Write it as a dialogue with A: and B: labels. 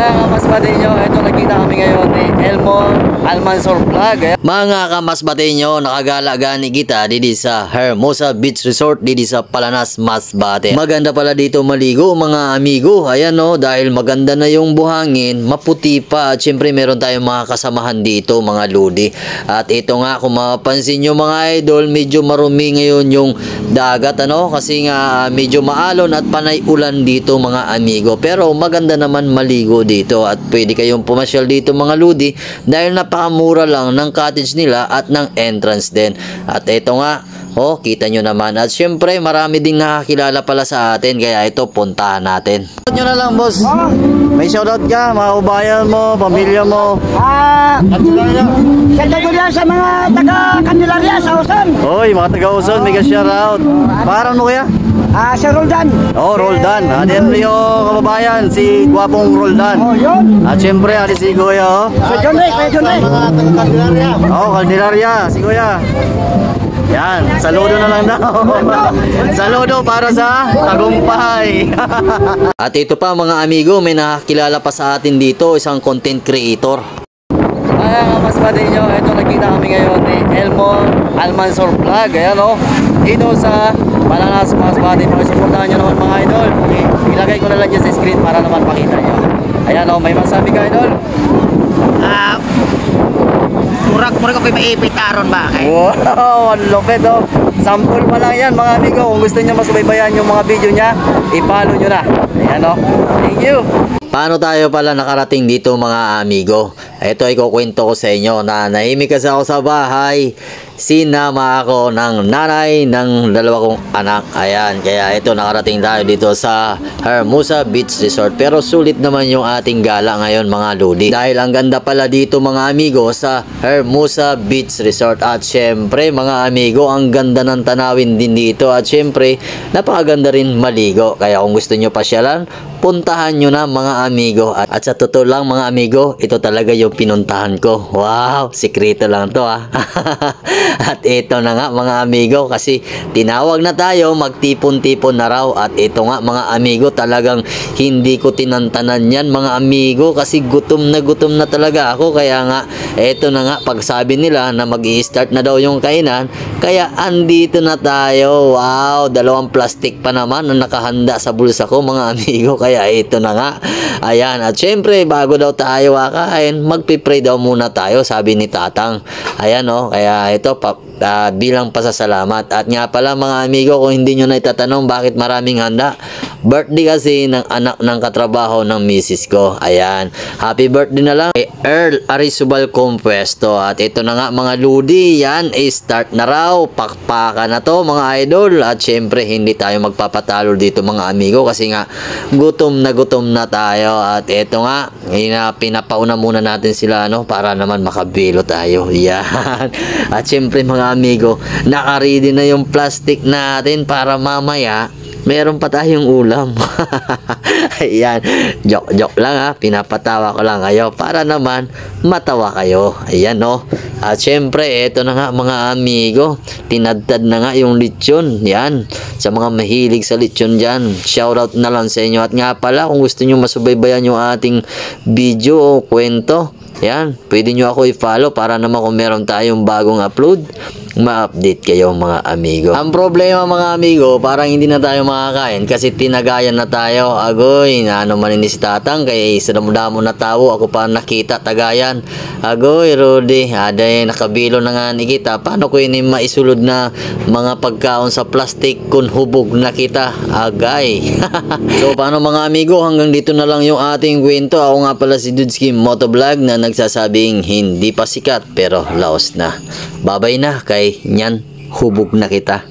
A: Mga kamasbatenyo, ito nakita kami ngayon ni Elmo Almansor Vlog. Mga kamasbatenyo, nakagala gani kita didi sa Hermosa Beach Resort didi sa Palanas, Masbate. Maganda pala dito maligo mga amigo. Ayan o, dahil maganda na yung buhangin, maputi pa. At syempre meron tayong mga kasamahan dito mga lodi. At ito nga, kung mapapansin nyo mga idol, medyo marumi ngayon yung dagat ano, kasi nga medyo maalon at panay ulan dito mga amigo. Pero maganda naman maligo dito at pwede kayong pumasyal dito mga lodi dahil napakamura lang ng cottage nila at ng entrance din. At ito nga, oh, kita nyo naman. At syempre marami ding nakakilala pala sa atin, kaya ito puntahan natin. Shoutout nyo na lang boss. May shoutout ka, mga ubayan mo, pamilya mo.
B: Shoutout ko lang sa mga taga Candelaria sa Uson.
A: Oy, mga taga Uson, may ka-shoutout. Parang mo kaya?
B: Si Roldan.
A: Oh, Roldan. Yan yung kababayan, si Guwapong Roldan.
B: Oh, yun.
A: At syempre, si Kuya, oh.
B: Si John Ray, Kuya John Ray.
A: Mga taga Candelaria. Oh, Candelaria, si Kuya. Yan, saludo na lang daw. Saludo para sa tagumpay. At ito pa mga amigo, may nakakilala pa sa atin dito, isang content creator. Mga kamasbatenyo, ito nakita kami ngayon ni Elmo Almansor Vlog. Ayan o, dito sa Palanas, Masbate. Pakisuportahan nyo naman mga idol. Ilagay ko na lang dyan sa screen para naman makita nyo. Ayan o, may masabi ka idol?
B: Murag ko maipit aron ba?
A: Wow, ang lupit oh. Sample pa lang yan mga amigo. Kung gusto nyo masubaybayan yung mga video nya, i-follow nyo na. Ayan oh. Thank you. Paano tayo pala nakarating dito mga amigo? Ito ay kukwento ko sa inyo na nahimik kasi ako sa bahay. Sinama ako ng nanay ng dalawa kong anak. Ayan, kaya ito nakarating tayo dito sa Hermosa Beach Resort. Pero sulit naman yung ating gala ngayon mga lodi. Dahil ang ganda pala dito mga amigo sa Hermosa Beach Resort. At syempre mga amigo, ang ganda ng tanawin din dito. At syempre, napakaganda rin maligo. Kaya kung gusto nyo pasyalan, puntahan nyo na mga amigo. At sa totoo lang mga amigo, ito talaga yung pinuntahan ko. Wow, sikreto lang to ah. At ito na nga mga amigo, kasi tinawag na tayo, magtipon-tipon na raw. At ito nga mga amigo, talagang hindi ko tinantanan yan mga amigo, kasi gutom na talaga ako. Kaya nga, ito na nga, pagsabi nila na mag-i-start na daw yung kainan, kaya andito na tayo. Wow, 2 plastic pa naman ang nakahanda sa bulsa ko mga amigo. Kaya ito na nga. Ayan, at syempre bago daw tayo kakain, magpipray daw muna tayo, sabi ni Tatang. Ayan oh, kaya ito bilang pasasalamat. At nga pala mga amigo, kung hindi nyo na itatanong bakit maraming handa, birthday kasi ng anak ng katrabaho ng misis ko. Ayan, happy birthday na lang kay Earl Arizubal Compuesto. At ito na nga mga ludi, yan start na raw, pakpaka na to mga idol. At syempre hindi tayo magpapatalo dito mga amigo, kasi nga gutom na tayo. At ito nga, pinapauna muna natin sila ano, para naman makabilo tayo. Yan. At syempre mga amigo, naka-ready na yung plastic natin para mamaya meron pa tayong ulam. Ayan, joke lang ha, pinapatawa ko lang kayo para naman matawa kayo. Ayan no. At syempre, eto na nga mga amigo, tinadtad na nga yung lechon. Yan, sa mga mahilig sa lechon dyan, shoutout na lang sa inyo. At nga pala, kung gusto nyo masubaybayan yung ating video o kwento, yan, pwede nyo ako i-follow para naman kung meron tayong bagong upload, ma-update kayo mga amigo. Ang problema mga amigo, parang hindi na tayo makakain kasi tinagayan na tayo. Agoy, ano man ini si Tatang, kaya isa damo na tao, ako pa nakita tagayan. Agoy, Rudy, aday nakabilo na nga ni kita. Paano ko ini maisulod na mga pagkaon sa plastic kung hubog na kita? Agay. So paano mga amigo, hanggang dito na lang yung ating kwento. Ako nga pala si Dudski Motovlog na nagsasabing hindi pa sikat pero laos na. Babay na kay Nyan, hubog na kita.